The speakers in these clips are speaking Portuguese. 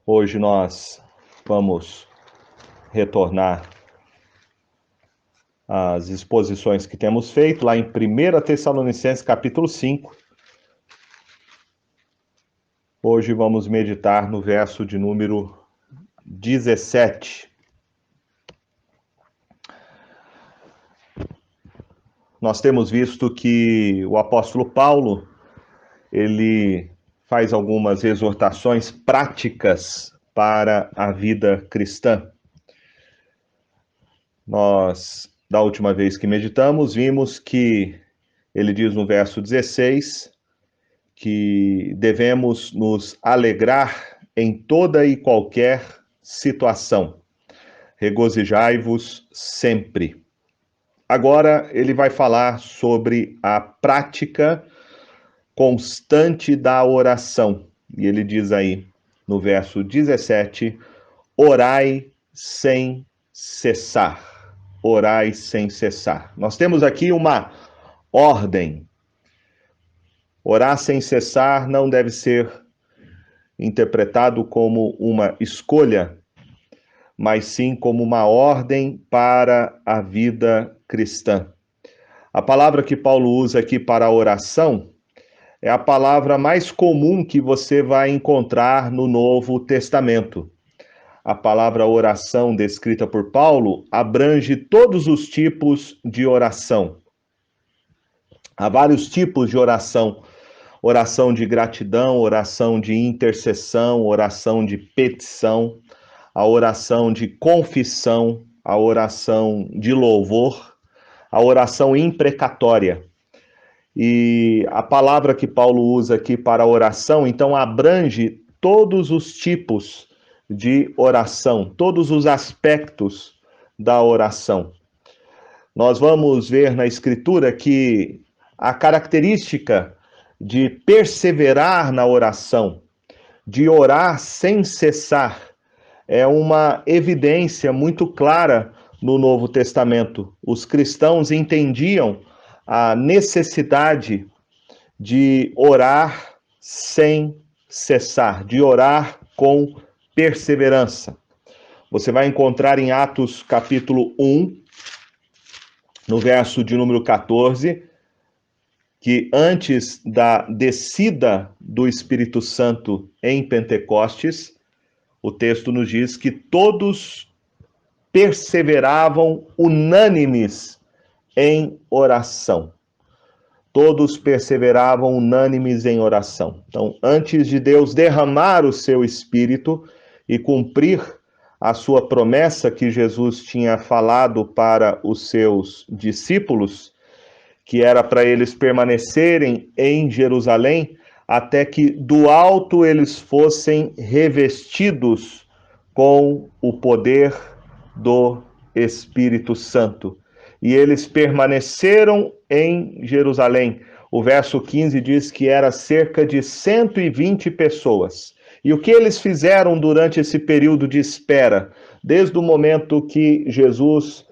Hoje nós vamos retornar às exposições que temos feito lá em 1 Tessalonicenses capítulo 5. Hoje vamos meditar no verso de número 17. Nós temos visto que o apóstolo Paulo, ele faz algumas exortações práticas para a vida cristã. Nós, da última vez que meditamos, vimos que ele diz no verso 16 que devemos nos alegrar em toda e qualquer situação. Regozijai-vos sempre. Agora ele vai falar sobre a prática constante da oração. E ele diz aí no verso 17: orai sem cessar. Orai sem cessar. Nós temos aqui uma ordem. Orar sem cessar não deve ser interpretado como uma escolha, mas sim como uma ordem para a vida cristã. A palavra que Paulo usa aqui para a oração é a palavra mais comum que você vai encontrar no Novo Testamento. A palavra oração descrita por Paulo abrange todos os tipos de oração. Há vários tipos de oração. Oração de gratidão, oração de intercessão, oração de petição, a oração de confissão, a oração de louvor, a oração imprecatória. E a palavra que Paulo usa aqui para oração, então, abrange todos os tipos de oração, todos os aspectos da oração. Nós vamos ver na Escritura que a característica de perseverar na oração, de orar sem cessar, é uma evidência muito clara no Novo Testamento. Os cristãos entendiam a necessidade de orar sem cessar, de orar com perseverança. Você vai encontrar em Atos capítulo 1, no verso de número 14, que antes da descida do Espírito Santo em Pentecostes, o texto nos diz que todos perseveravam unânimes em oração. Todos perseveravam unânimes em oração. Então, antes de Deus derramar o seu Espírito e cumprir a sua promessa que Jesus tinha falado para os seus discípulos, que era para eles permanecerem em Jerusalém, até que do alto eles fossem revestidos com o poder do Espírito Santo. E eles permaneceram em Jerusalém. O verso 15 diz que era cerca de 120 pessoas. E o que eles fizeram durante esse período de espera? Desde o momento que Jesus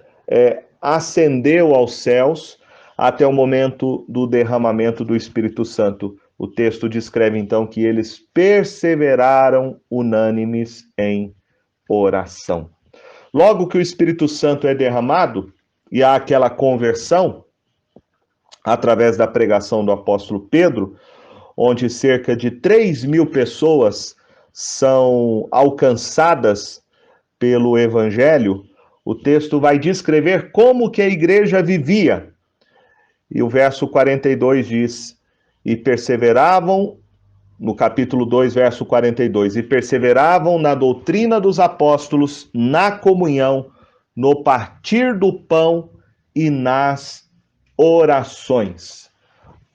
ascendeu aos céus, até o momento do derramamento do Espírito Santo. O texto descreve então que eles perseveraram unânimes em oração. Logo que o Espírito Santo é derramado e há aquela conversão, através da pregação do apóstolo Pedro, onde cerca de 3.000 pessoas são alcançadas pelo Evangelho, o texto vai descrever como que a igreja vivia. E o verso 42 diz: e perseveravam, no capítulo 2, verso 42, e perseveravam na doutrina dos apóstolos, na comunhão, no partir do pão e nas orações.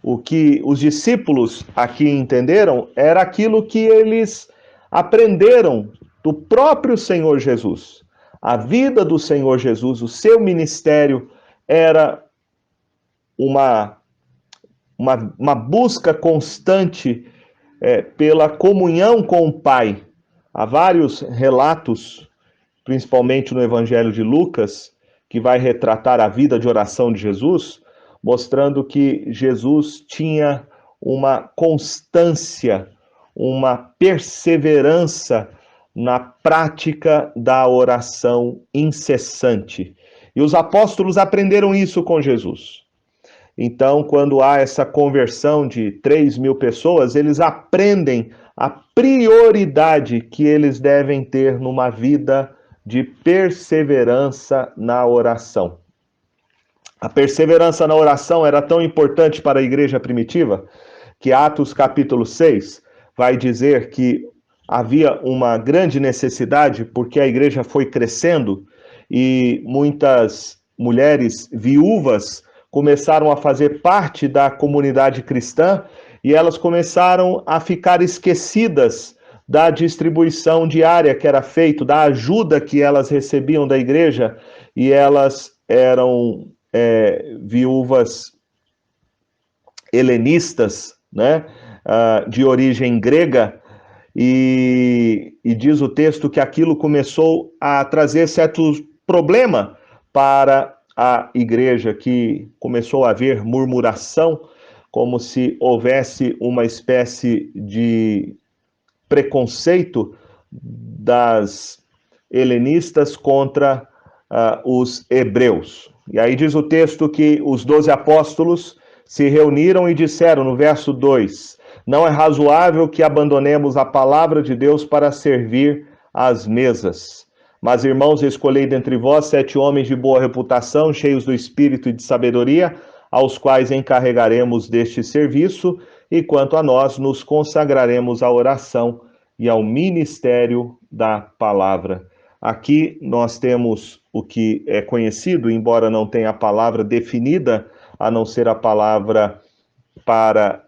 O que os discípulos aqui entenderam era aquilo que eles aprenderam do próprio Senhor Jesus. A vida do Senhor Jesus, o seu ministério era uma busca constante pela comunhão com o Pai. Há vários relatos, principalmente no Evangelho de Lucas, que vai retratar a vida de oração de Jesus, mostrando que Jesus tinha uma constância, uma perseverança na prática da oração incessante. E os apóstolos aprenderam isso com Jesus. Então, quando há essa conversão de 3.000 pessoas, eles aprendem a prioridade que eles devem ter numa vida de perseverança na oração. A perseverança na oração era tão importante para a igreja primitiva que Atos capítulo 6 vai dizer que havia uma grande necessidade porque a igreja foi crescendo e muitas mulheres viúvas começaram a fazer parte da comunidade cristã e elas começaram a ficar esquecidas da distribuição diária que era feita, da ajuda que elas recebiam da igreja, e elas eram viúvas helenistas, né, de origem grega, e diz o texto que aquilo começou a trazer certo problema para a igreja, que começou a haver murmuração, como se houvesse uma espécie de preconceito das helenistas contra os hebreus. E aí diz o texto que os 12 apóstolos se reuniram e disseram, no verso 2, não é razoável que abandonemos a palavra de Deus para servir às mesas. Mas, irmãos, escolhei dentre vós 7 homens de boa reputação, cheios do espírito e de sabedoria, aos quais encarregaremos deste serviço, e quanto a nós, nos consagraremos à oração e ao ministério da palavra. Aqui nós temos o que é conhecido, embora não tenha a palavra definida, a não ser a palavra para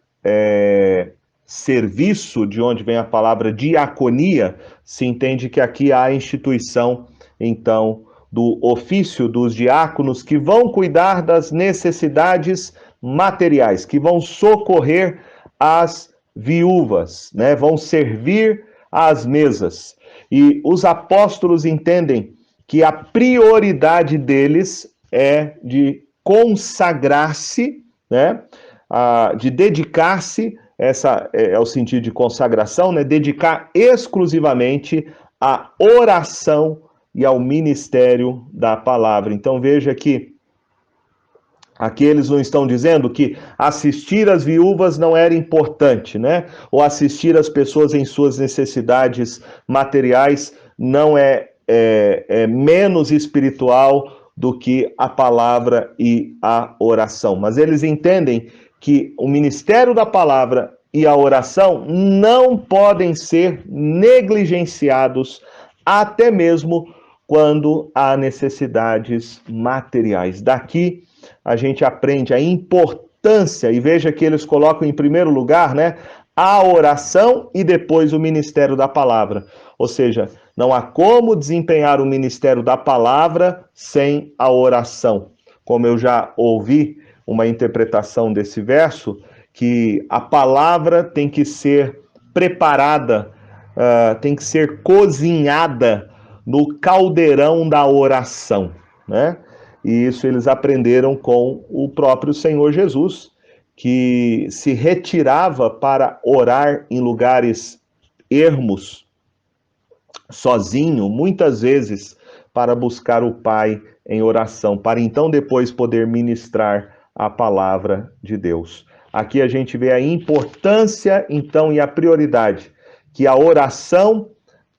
serviço, de onde vem a palavra diaconia, se entende que aqui há a instituição, então, do ofício dos diáconos que vão cuidar das necessidades materiais, que vão socorrer as viúvas, né? Vão servir às mesas. E os apóstolos entendem que a prioridade deles é de consagrar-se, né? De dedicar-se, essa é o sentido de consagração, né? Dedicar exclusivamente à oração e ao ministério da palavra. Então veja que aqui eles não estão dizendo que assistir as viúvas não era importante, né? Ou assistir as pessoas em suas necessidades materiais não é menos espiritual do que a palavra e a oração. Mas eles entendem que o ministério da palavra e a oração não podem ser negligenciados, até mesmo quando há necessidades materiais. Daqui a gente aprende a importância, e veja que eles colocam em primeiro lugar, né, a oração e depois o ministério da palavra. Ou seja, não há como desempenhar o ministério da palavra sem a oração. Como eu já ouvi uma interpretação desse verso, que a palavra tem que ser preparada, tem que ser cozinhada no caldeirão da oração, né? E isso eles aprenderam com o próprio Senhor Jesus, que se retirava para orar em lugares ermos, sozinho, muitas vezes para buscar o Pai em oração, para então depois poder ministrar a palavra de Deus. Aqui a gente vê a importância, então, e a prioridade que a oração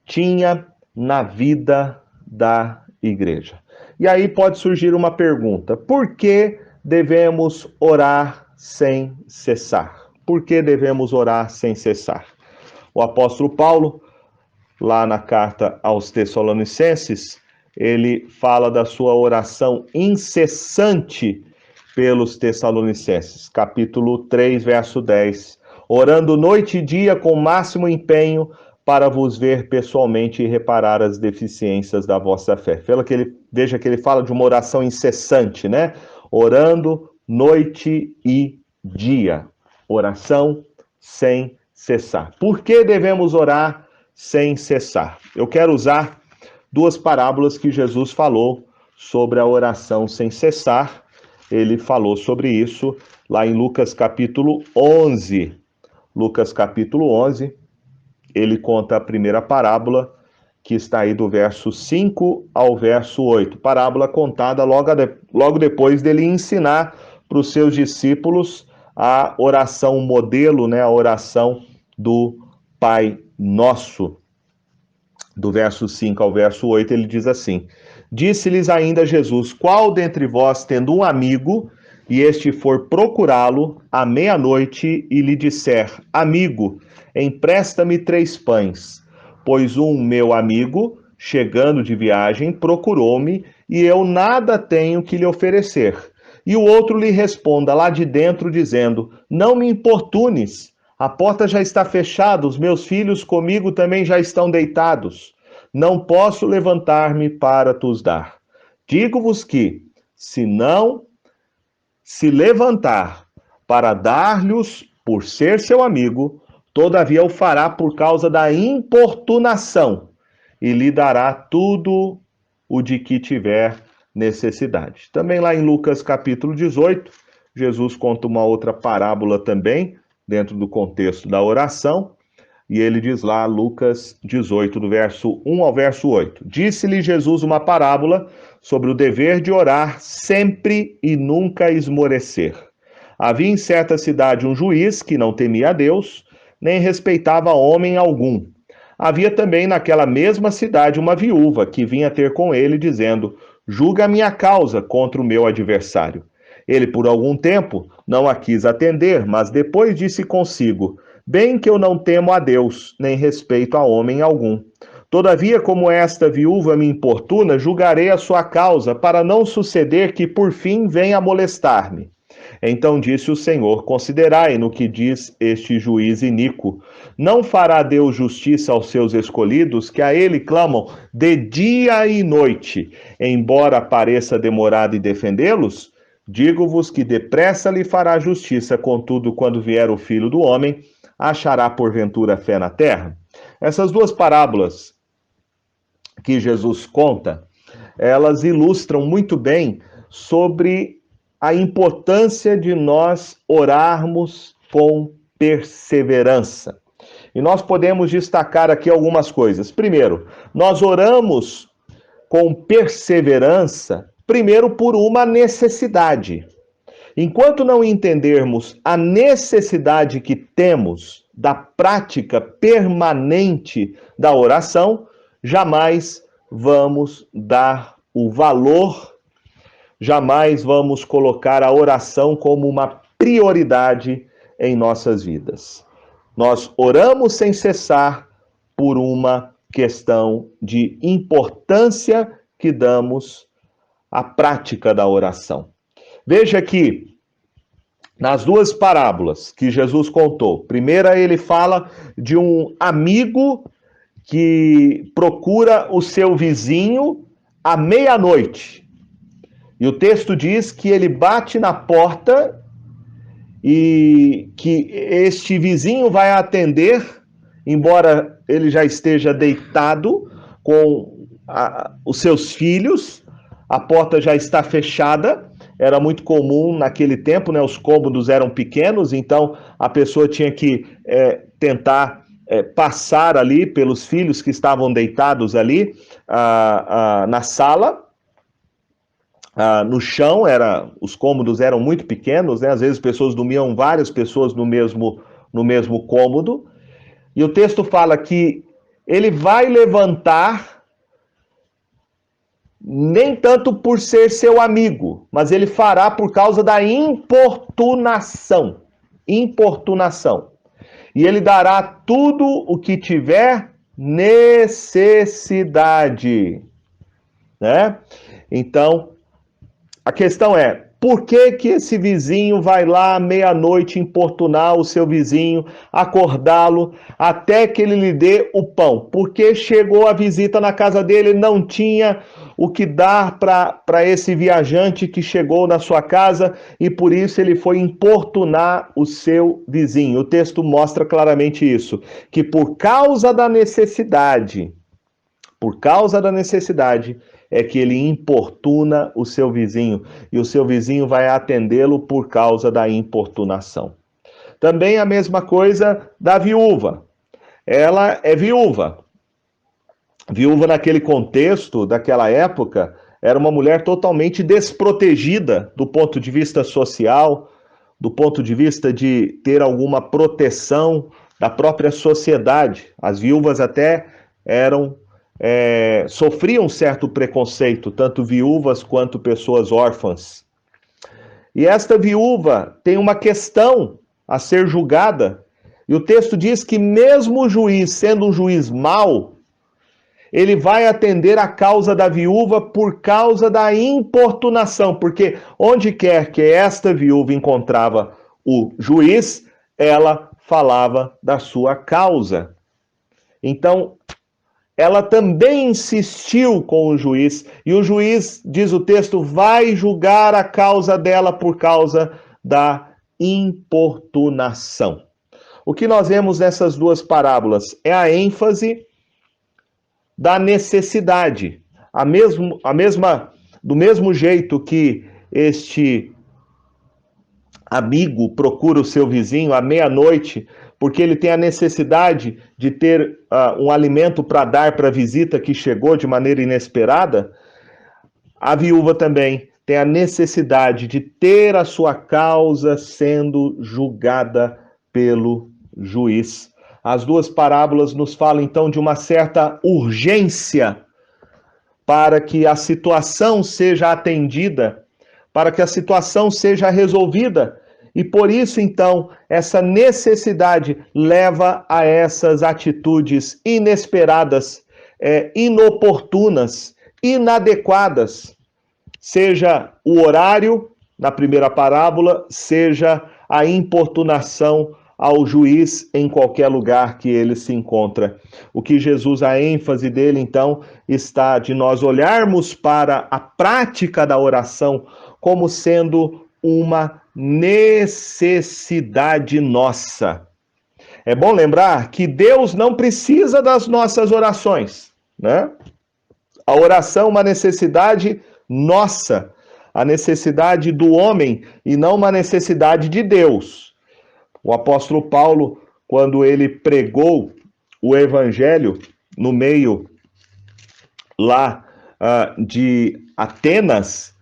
tinha na vida da igreja. E aí pode surgir uma pergunta: por que devemos orar sem cessar? Por que devemos orar sem cessar? O apóstolo Paulo, lá na carta aos Tessalonicenses, ele fala da sua oração incessante pelos Tessalonicenses, capítulo 3, verso 10, orando noite e dia com o máximo empenho para vos ver pessoalmente e reparar as deficiências da vossa fé. Veja que ele fala de uma oração incessante, né? Orando noite e dia. Oração sem cessar. Por que devemos orar sem cessar? Eu quero usar 2 parábolas que Jesus falou sobre a oração sem cessar. Ele falou sobre isso lá em Lucas capítulo 11. Lucas capítulo 11, ele conta a primeira parábola que está aí do verso 5 ao verso 8. Parábola contada logo depois dele ensinar para os seus discípulos a oração modelo, né, a oração do Pai Nosso. Do verso 5 ao verso 8, ele diz assim: Disse-lhes ainda Jesus: Qual dentre vós, tendo um amigo, e este for procurá-lo à meia-noite, e lhe disser: Amigo, empresta-me 3 pães, pois um meu amigo, chegando de viagem, procurou-me, e eu nada tenho que lhe oferecer. E o outro lhe responda lá de dentro, dizendo: Não me importunes, a porta já está fechada, os meus filhos comigo também já estão deitados. Não posso levantar-me para tos dar. Digo-vos que, se não se levantar para dar-lhes por ser seu amigo, todavia o fará por causa da importunação, e lhe dará tudo o de que tiver necessidade. Também lá em Lucas capítulo 18, Jesus conta uma outra parábola também, dentro do contexto da oração, e ele diz lá, Lucas 18, do verso 1 ao verso 8. Disse-lhe Jesus uma parábola sobre o dever de orar sempre e nunca esmorecer. Havia em certa cidade um juiz que não temia a Deus, nem respeitava homem algum. Havia também naquela mesma cidade uma viúva que vinha ter com ele, dizendo: Julga a minha causa contra o meu adversário. Ele, por algum tempo, não a quis atender, mas depois disse consigo: Bem que eu não temo a Deus, nem respeito a homem algum. Todavia, como esta viúva me importuna, julgarei a sua causa, para não suceder que por fim venha a molestar-me. Então disse o Senhor: Considerai no que diz este juiz iníquo. Não fará Deus justiça aos seus escolhidos, que a ele clamam de dia e noite, embora pareça demorado em defendê-los? Digo-vos que depressa lhe fará justiça, contudo, quando vier o Filho do Homem, achará porventura fé na terra? Essas duas parábolas que Jesus conta, elas ilustram muito bem sobre a importância de nós orarmos com perseverança. E nós podemos destacar aqui algumas coisas. Primeiro, nós oramos com perseverança, primeiro por uma necessidade. Enquanto não entendermos a necessidade que temos da prática permanente da oração, jamais vamos dar o valor, jamais vamos colocar a oração como uma prioridade em nossas vidas. Nós oramos sem cessar por uma questão de importância que damos à prática da oração. Veja que nas duas parábolas que Jesus contou, primeira ele fala de um amigo que procura o seu vizinho à meia-noite. E o texto diz que ele bate na porta e que este vizinho vai atender, embora ele já esteja deitado com os seus filhos, a porta já está fechada. Era muito comum naquele tempo, né? Os cômodos eram pequenos, então a pessoa tinha que tentar passar ali pelos filhos que estavam deitados ali na sala. No chão, os cômodos eram muito pequenos, né? Às vezes dormiam várias pessoas no mesmo cômodo. E o texto fala que ele vai levantar, nem tanto por ser seu amigo, mas ele fará por causa da importunação. Importunação. E ele dará tudo o que tiver necessidade. Né? Então, a questão é, por que esse vizinho vai lá à meia-noite importunar o seu vizinho, acordá-lo, até que ele lhe dê o pão? Porque chegou a visita na casa dele, não tinha o que dar para esse viajante que chegou na sua casa, e por isso ele foi importunar o seu vizinho. O texto mostra claramente isso, que por causa da necessidade, é que ele importuna o seu vizinho, e o seu vizinho vai atendê-lo por causa da importunação. Também a mesma coisa da viúva. Ela é viúva. Viúva, naquele contexto, daquela época, era uma mulher totalmente desprotegida do ponto de vista social, do ponto de vista de ter alguma proteção da própria sociedade. As viúvas até eram sofriam certo preconceito, tanto viúvas quanto pessoas órfãs. E esta viúva tem uma questão a ser julgada, e o texto diz que mesmo o juiz, sendo um juiz mau, ele vai atender a causa da viúva por causa da importunação, porque onde quer que esta viúva encontrava o juiz, ela falava da sua causa. Então, ela também insistiu com o juiz, e o juiz, diz o texto, vai julgar a causa dela por causa da importunação. O que nós vemos nessas duas parábolas é a ênfase da necessidade. Do mesmo jeito que este amigo procura o seu vizinho à meia-noite, porque ele tem a necessidade de ter um alimento para dar para a visita que chegou de maneira inesperada, a viúva também tem a necessidade de ter a sua causa sendo julgada pelo juiz. As duas parábolas nos falam, então, de uma certa urgência para que a situação seja atendida, para que a situação seja resolvida. E por isso, então, essa necessidade leva a essas atitudes inesperadas, inoportunas, inadequadas, seja o horário, na primeira parábola, seja a importunação ao juiz em qualquer lugar que ele se encontra. O que Jesus, a ênfase dele, então, está de nós olharmos para a prática da oração como sendo uma necessidade nossa. É bom lembrar que Deus não precisa das nossas orações, né? A oração é uma necessidade nossa, a necessidade do homem e não uma necessidade de Deus. O apóstolo Paulo, quando ele pregou o evangelho no meio lá de Atenas,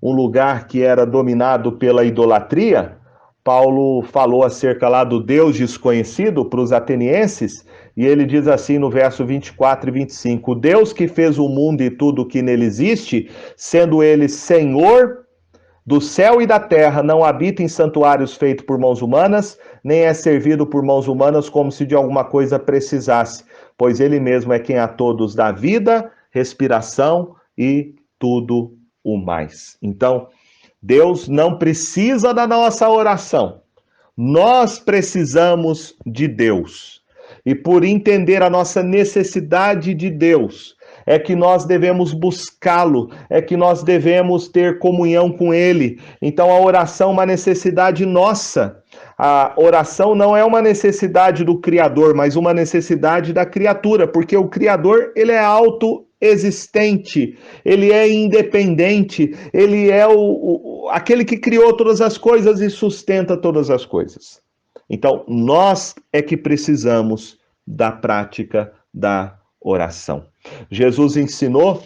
um lugar que era dominado pela idolatria, Paulo falou acerca lá do Deus desconhecido para os atenienses, e ele diz assim no verso 24 e 25, o Deus que fez o mundo e tudo o que nele existe, sendo ele Senhor do céu e da terra, não habita em santuários feitos por mãos humanas, nem é servido por mãos humanas como se de alguma coisa precisasse, pois ele mesmo é quem a todos dá vida, respiração e tudo o mais. Então, Deus não precisa da nossa oração. Nós precisamos de Deus. E por entender a nossa necessidade de Deus, é que nós devemos buscá-lo, é que nós devemos ter comunhão com ele. Então a oração é uma necessidade nossa. A oração não é uma necessidade do Criador, mas uma necessidade da criatura, porque o Criador, ele é autoexistente, ele é independente, ele é aquele que criou todas as coisas e sustenta todas as coisas. Então, nós é que precisamos da prática da oração. Jesus ensinou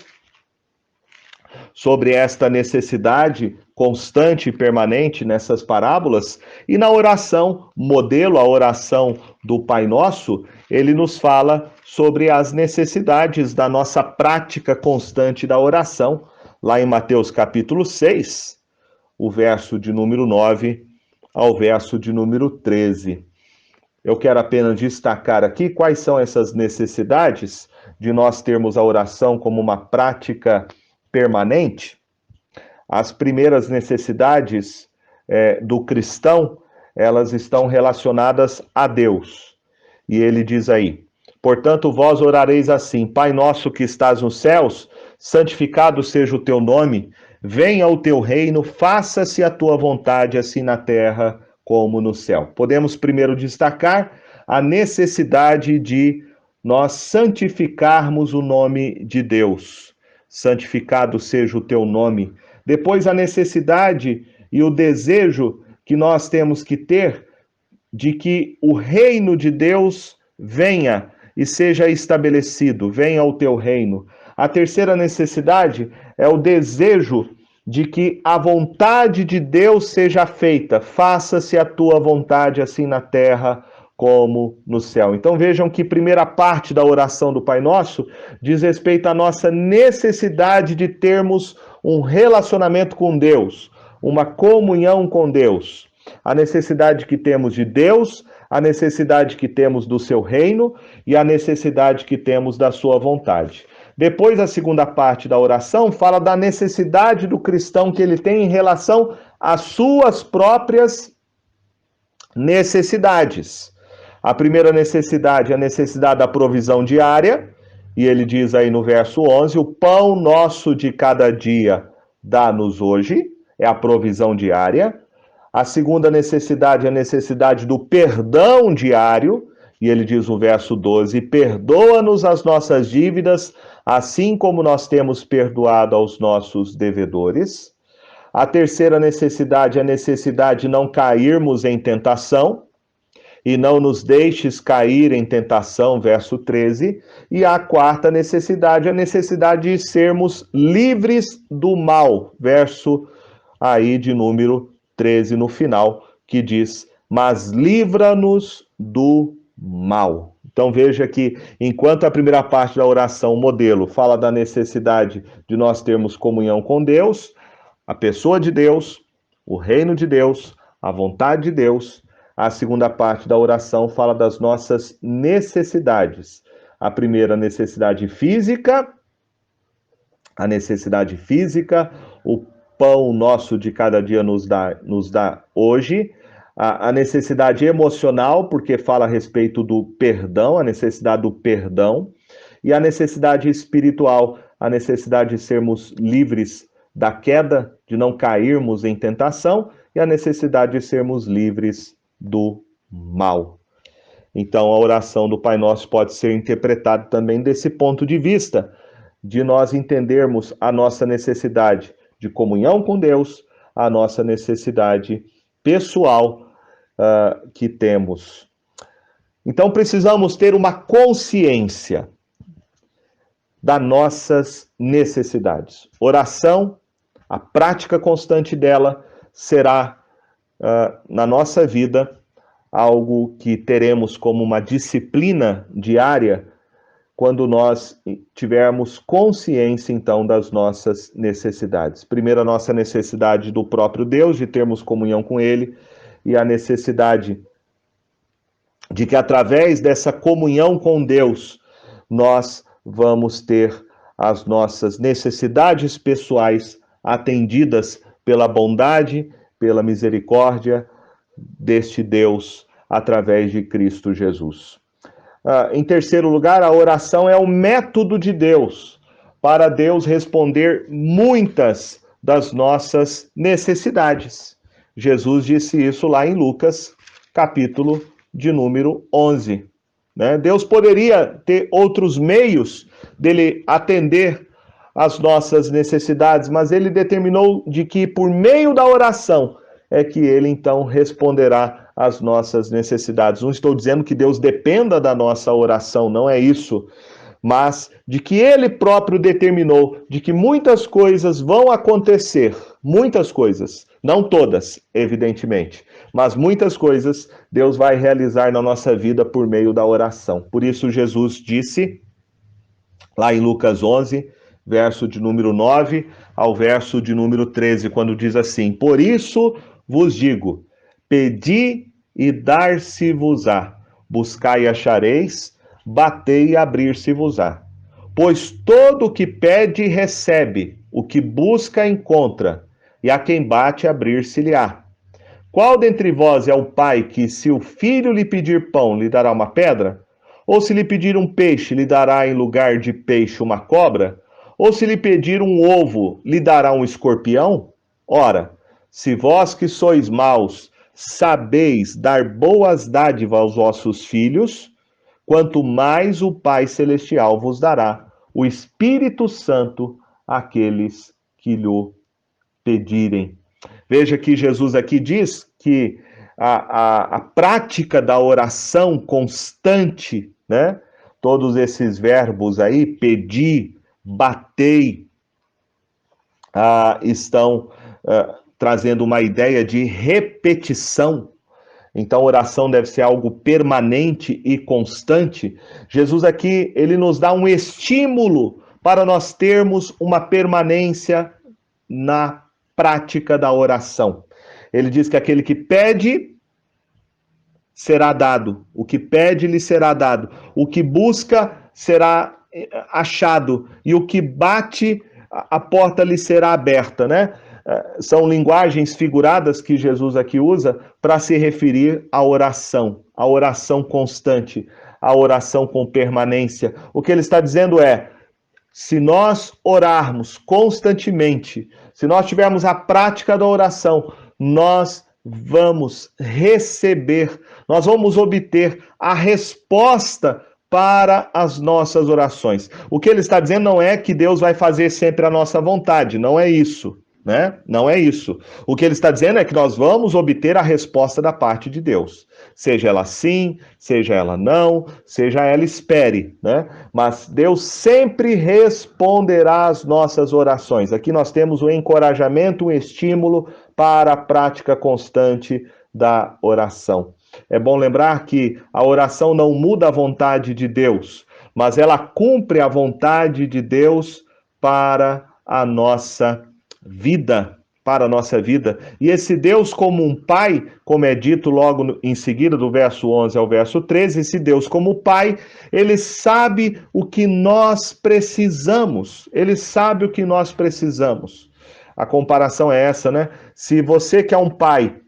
sobre esta necessidade constante e permanente nessas parábolas, e na oração, modelo, a oração do Pai Nosso, ele nos fala sobre as necessidades da nossa prática constante da oração, lá em Mateus capítulo 6, o verso de número 9 ao verso de número 13. Eu quero apenas destacar aqui quais são essas necessidades de nós termos a oração como uma prática permanente. As primeiras necessidades do cristão, elas estão relacionadas a Deus. E ele diz aí, portanto, vós orareis assim, Pai nosso que estás nos céus, santificado seja o teu nome, venha o teu reino, faça-se a tua vontade, assim na terra como no céu. Podemos primeiro destacar a necessidade de nós santificarmos o nome de Deus. Santificado seja o teu nome. Depois a necessidade e o desejo que nós temos que ter de que o reino de Deus venha e seja estabelecido, venha o teu reino. A terceira necessidade é o desejo de que a vontade de Deus seja feita, faça-se a tua vontade, assim na terra como no céu. Então vejam que a primeira parte da oração do Pai Nosso diz respeito à nossa necessidade de termos um relacionamento com Deus, uma comunhão com Deus. A necessidade que temos de Deus, a necessidade que temos do seu reino e a necessidade que temos da sua vontade. Depois, a segunda parte da oração fala da necessidade do cristão que ele tem em relação às suas próprias necessidades. A primeira necessidade é a necessidade da provisão diária, e ele diz aí no verso 11, o pão nosso de cada dia dá-nos hoje, é a provisão diária. A segunda necessidade é a necessidade do perdão diário, e ele diz no verso 12, perdoa-nos as nossas dívidas, assim como nós temos perdoado aos nossos devedores. A terceira necessidade é a necessidade de não cairmos em tentação, e não nos deixes cair em tentação, verso 13. E a quarta necessidade é a necessidade de sermos livres do mal, verso aí de número 13 no final, que diz, mas livra-nos do mal. Então veja que, enquanto a primeira parte da oração, o modelo, fala da necessidade de nós termos comunhão com Deus, a pessoa de Deus, o reino de Deus, a vontade de Deus, a segunda parte da oração fala das nossas necessidades. A primeira, necessidade física, o pão nosso de cada dia nos dá hoje. A necessidade emocional, porque fala a respeito do perdão, a necessidade do perdão. E a necessidade espiritual, a necessidade de sermos livres da queda, de não cairmos em tentação, e a necessidade de sermos livres do mal. Então, a oração do Pai Nosso pode ser interpretada também desse ponto de vista, de nós entendermos a nossa necessidade de comunhão com Deus, a nossa necessidade pessoal que temos. Então, precisamos ter uma consciência das nossas necessidades. Oração, a prática constante dela, será na nossa vida, algo que teremos como uma disciplina diária, quando nós tivermos consciência, então, das nossas necessidades. Primeiro, a nossa necessidade do próprio Deus, de termos comunhão com Ele, e a necessidade de que, através dessa comunhão com Deus, nós vamos ter as nossas necessidades pessoais atendidas pela bondade, pela misericórdia deste Deus através de Cristo Jesus. Em terceiro lugar, a oração é o método de Deus para Deus responder muitas das nossas necessidades. Jesus disse isso lá em Lucas, capítulo de número 11. Deus poderia ter outros meios dele atender as nossas necessidades, mas ele determinou de que por meio da oração é que ele então responderá às nossas necessidades. Não estou dizendo que Deus dependa da nossa oração, não é isso, mas de que ele próprio determinou de que muitas coisas vão acontecer, muitas coisas, não todas, evidentemente, mas muitas coisas Deus vai realizar na nossa vida por meio da oração. Por isso Jesus disse, lá em Lucas 11, verso de número 9 ao verso de número 13, quando diz assim, por isso vos digo, pedi e dar-se-vos-á, buscai e achareis, batei e abrir-se-vos-á. Pois todo o que pede recebe, o que busca encontra, e a quem bate abrir-se-lhe-á. Qual dentre vós é o pai que, se o filho lhe pedir pão, lhe dará uma pedra? Ou se lhe pedir um peixe, lhe dará em lugar de peixe uma cobra? Ou se lhe pedir um ovo, lhe dará um escorpião? Ora, se vós que sois maus, sabeis dar boas dádivas aos vossos filhos, quanto mais o Pai Celestial vos dará o Espírito Santo àqueles que lhe pedirem. Veja que Jesus aqui diz que a prática da oração constante, Todos esses verbos aí, pedi, batei, estão trazendo uma ideia de repetição. Então, oração deve ser algo permanente e constante. Jesus aqui, ele nos dá um estímulo para nós termos uma permanência na prática da oração. Ele diz que aquele que pede, será dado. O que pede, lhe será dado. O que busca, será achado. E o que bate, a porta lhe será aberta, né? São linguagens figuradas que Jesus aqui usa para se referir à oração constante, à oração com permanência. O que ele está dizendo é, se nós orarmos constantemente, se nós tivermos a prática da oração, nós vamos receber, nós vamos obter a resposta para as nossas orações. O que ele está dizendo não é que Deus vai fazer sempre a nossa vontade, não é isso. Né? Não é isso. O que ele está dizendo é que nós vamos obter a resposta da parte de Deus. Seja ela sim, seja ela não, seja ela espere, né? Mas Deus sempre responderá às nossas orações. Aqui nós temos um encorajamento, um estímulo para a prática constante da oração. É bom lembrar que a oração não muda a vontade de Deus, mas ela cumpre a vontade de Deus para a nossa vida, para a nossa vida. E esse Deus como um pai, como é dito logo em seguida do verso 11 ao verso 13, esse Deus como pai, ele sabe o que nós precisamos. Ele sabe o que nós precisamos. A comparação é essa, né? Se você que é um pai,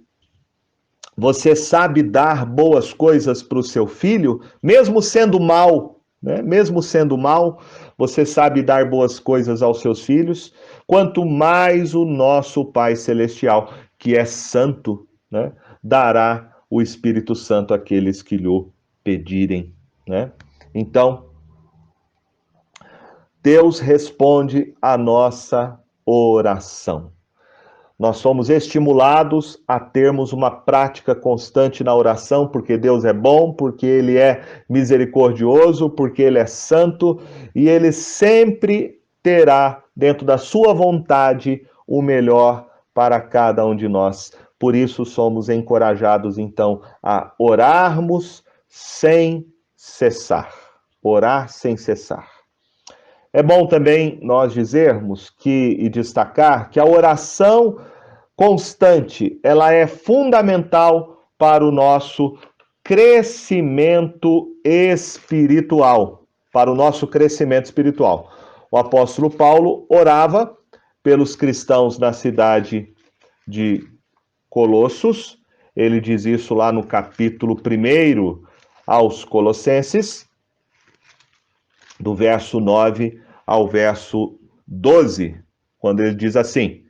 você sabe dar boas coisas para o seu filho, mesmo sendo mal, né? Mesmo sendo mal, você sabe dar boas coisas aos seus filhos, quanto mais o nosso Pai Celestial, que é santo, né, dará o Espírito Santo àqueles que lhe pedirem, né? Então, Deus responde a nossa oração. Nós somos estimulados a termos uma prática constante na oração, porque Deus é bom, porque Ele é misericordioso, porque Ele é santo, e Ele sempre terá, dentro da sua vontade, o melhor para cada um de nós. Por isso somos encorajados, então, a orarmos sem cessar. Orar sem cessar. É bom também nós dizermos e destacar que a oração constante, ela é fundamental para o nosso crescimento espiritual, para o nosso crescimento espiritual. O apóstolo Paulo orava pelos cristãos na cidade de Colossos, ele diz isso lá no capítulo 1 aos Colossenses, do verso 9 ao verso 12, quando ele diz assim,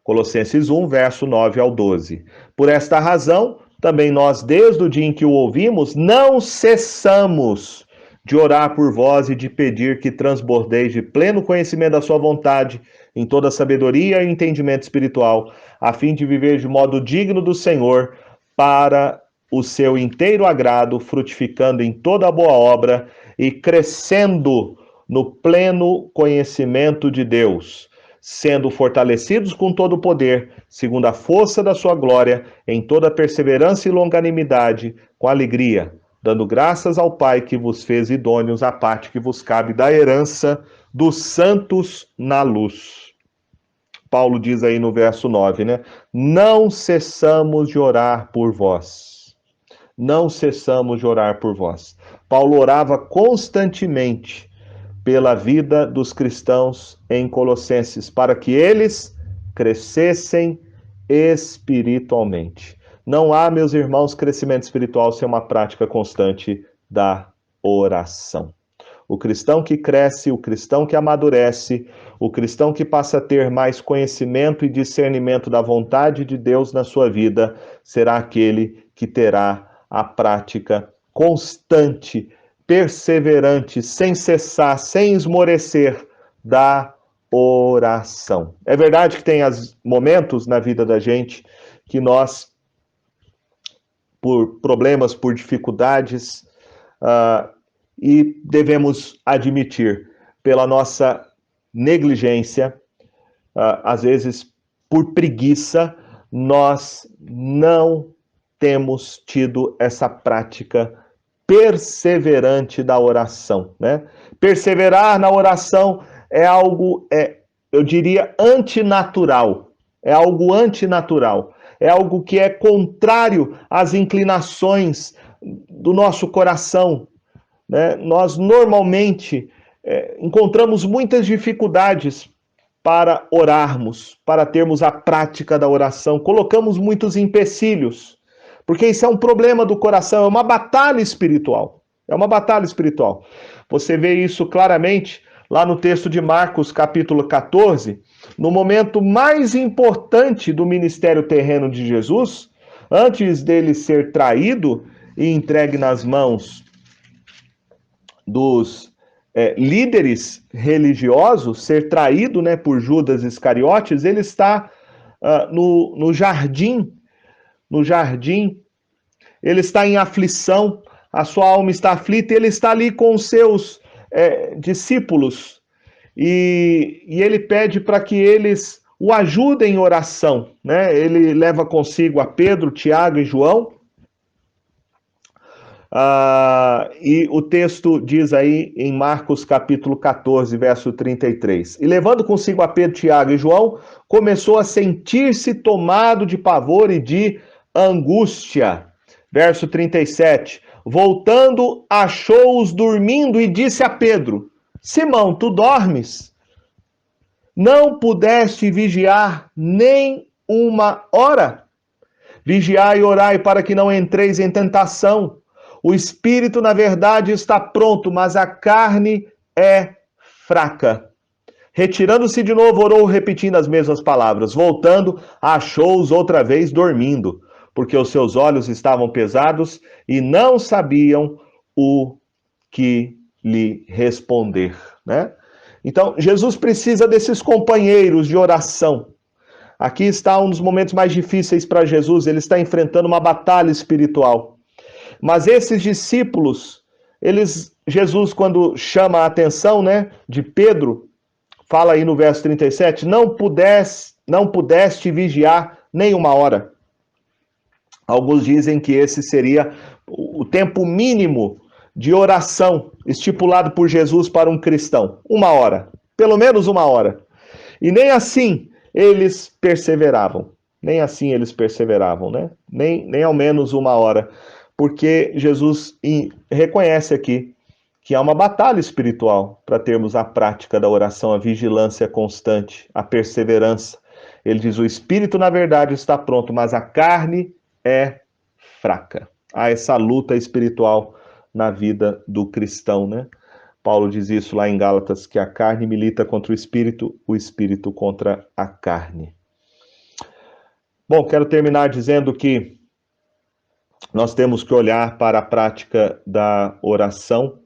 Colossenses 1, verso 9 ao 12. Por esta razão, também nós, desde o dia em que o ouvimos, não cessamos de orar por vós e de pedir que transbordeis de pleno conhecimento da sua vontade, em toda sabedoria e entendimento espiritual, a fim de viver de modo digno do Senhor, para o seu inteiro agrado, frutificando em toda boa obra e crescendo no pleno conhecimento de Deus, sendo fortalecidos com todo o poder, segundo a força da sua glória, em toda perseverança e longanimidade, com alegria, dando graças ao Pai que vos fez idôneos à parte que vos cabe da herança dos santos na luz. Paulo diz aí no verso 9, né? Não cessamos de orar por vós. Não cessamos de orar por vós. Paulo orava constantemente pela vida dos cristãos em Colossenses, para que eles crescessem espiritualmente. Não há, meus irmãos, crescimento espiritual sem uma prática constante da oração. O cristão que cresce, o cristão que amadurece, o cristão que passa a ter mais conhecimento e discernimento da vontade de Deus na sua vida, será aquele que terá a prática constante, perseverante, sem cessar, sem esmorecer, da oração. É verdade que tem momentos na vida da gente que nós, por problemas, por dificuldades, e devemos admitir, pela nossa negligência, às vezes por preguiça, nós não temos tido essa prática perseverante da oração, né? Perseverar na oração é algo, eu diria, antinatural. É algo antinatural. É algo que é contrário às inclinações do nosso coração, né? Nós normalmente encontramos muitas dificuldades para orarmos, para termos a prática da oração. Colocamos muitos empecilhos, porque isso é um problema do coração, é uma batalha espiritual. É uma batalha espiritual. Você vê isso claramente lá no texto de Marcos, capítulo 14, no momento mais importante do ministério terreno de Jesus, antes dele ser traído e entregue nas mãos dos líderes religiosos, ser traído, né, por Judas Iscariotes, ele está no jardim, ele está em aflição, a sua alma está aflita, e ele está ali com os seus discípulos, e ele pede para que eles o ajudem em oração, né? Ele leva consigo a Pedro, Tiago e João, e o texto diz aí em Marcos capítulo 14, verso 33. E levando consigo a Pedro, Tiago e João, começou a sentir-se tomado de pavor e de angústia. Verso 37. Voltando, achou-os dormindo e disse a Pedro: Simão, tu dormes? Não pudeste vigiar nem uma hora? Vigiai e orai para que não entreis em tentação. O espírito, na verdade, está pronto, mas a carne é fraca. Retirando-se de novo, orou repetindo as mesmas palavras. Voltando, achou-os outra vez dormindo, porque os seus olhos estavam pesados e não sabiam o que lhe responder, né? Então, Jesus precisa desses companheiros de oração. Aqui está um dos momentos mais difíceis para Jesus, ele está enfrentando uma batalha espiritual. Mas esses discípulos, Jesus, quando chama a atenção, né, de Pedro, fala aí no verso 37, não pudeste vigiar nem uma hora. Alguns dizem que esse seria o tempo mínimo de oração estipulado por Jesus para um cristão. Uma hora, pelo menos uma hora. E nem assim eles perseveravam. Nem assim eles perseveravam, né? Nem ao menos uma hora. Porque Jesus reconhece aqui que há uma batalha espiritual para termos a prática da oração, a vigilância constante, a perseverança. Ele diz, o espírito, na verdade, está pronto, mas a carne é fraca. Há essa luta espiritual na vida do cristão, né? Paulo diz isso lá em Gálatas, que a carne milita contra o espírito contra a carne. Bom, quero terminar dizendo que nós temos que olhar para a prática da oração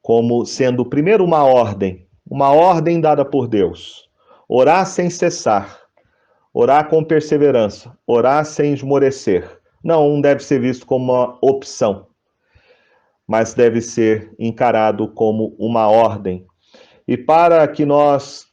como sendo, primeiro, uma ordem dada por Deus. Orar sem cessar, orar com perseverança, orar sem esmorecer. Não deve ser visto como uma opção, mas deve ser encarado como uma ordem. E para que nós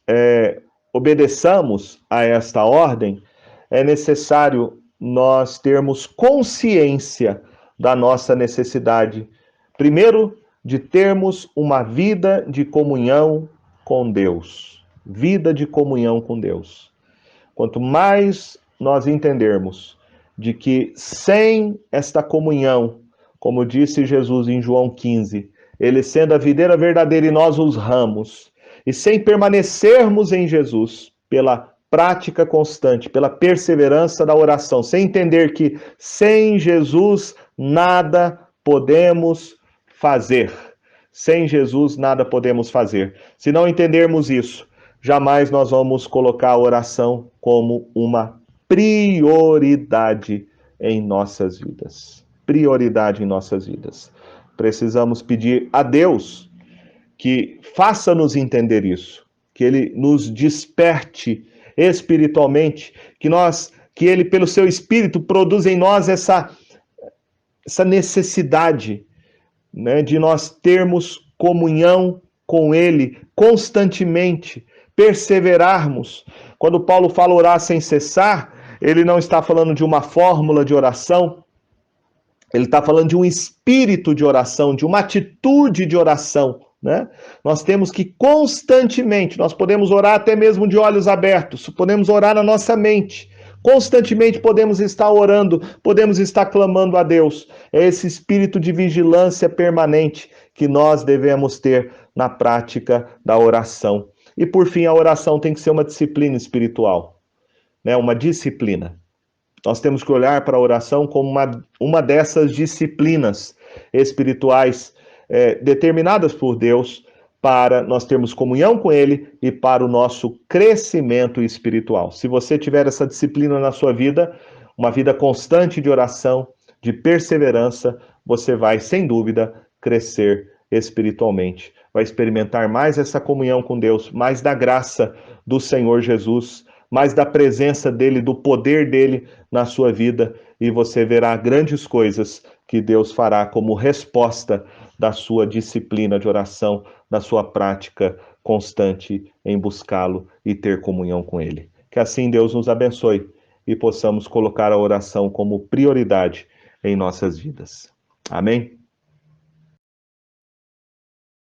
obedeçamos a esta ordem, é necessário nós termos consciência da nossa necessidade, primeiro, de termos uma vida de comunhão com Deus. Vida de comunhão com Deus. Quanto mais nós entendermos de que sem esta comunhão, como disse Jesus em João 15, ele sendo a videira verdadeira e nós os ramos, e sem permanecermos em Jesus, pela prática constante, pela perseverança da oração, sem entender que sem Jesus nada podemos fazer. Sem Jesus nada podemos fazer. Se não entendermos isso, jamais nós vamos colocar a oração como uma prioridade em nossas vidas. Prioridade em nossas vidas. Precisamos pedir a Deus que faça-nos entender isso, que Ele nos desperte espiritualmente, que Ele, pelo seu Espírito, produza em nós essa necessidade né, de nós termos comunhão com Ele constantemente, perseverarmos. Quando Paulo fala orar sem cessar, ele não está falando de uma fórmula de oração, ele está falando de um espírito de oração, de uma atitude de oração, né? Nós temos que constantemente, nós podemos orar até mesmo de olhos abertos, podemos orar na nossa mente, constantemente podemos estar orando, podemos estar clamando a Deus. É esse espírito de vigilância permanente que nós devemos ter na prática da oração. E por fim, a oração tem que ser uma disciplina espiritual, né? Uma disciplina. Nós temos que olhar para a oração como uma dessas disciplinas espirituais determinadas por Deus para nós termos comunhão com Ele e para o nosso crescimento espiritual. Se você tiver essa disciplina na sua vida, uma vida constante de oração, de perseverança, você vai, sem dúvida, crescer espiritualmente. Vai experimentar mais essa comunhão com Deus, mais da graça do Senhor Jesus, mais da presença dele, do poder dele na sua vida, e você verá grandes coisas que Deus fará como resposta da sua disciplina de oração, da sua prática constante em buscá-lo e ter comunhão com ele. Que assim Deus nos abençoe e possamos colocar a oração como prioridade em nossas vidas. Amém?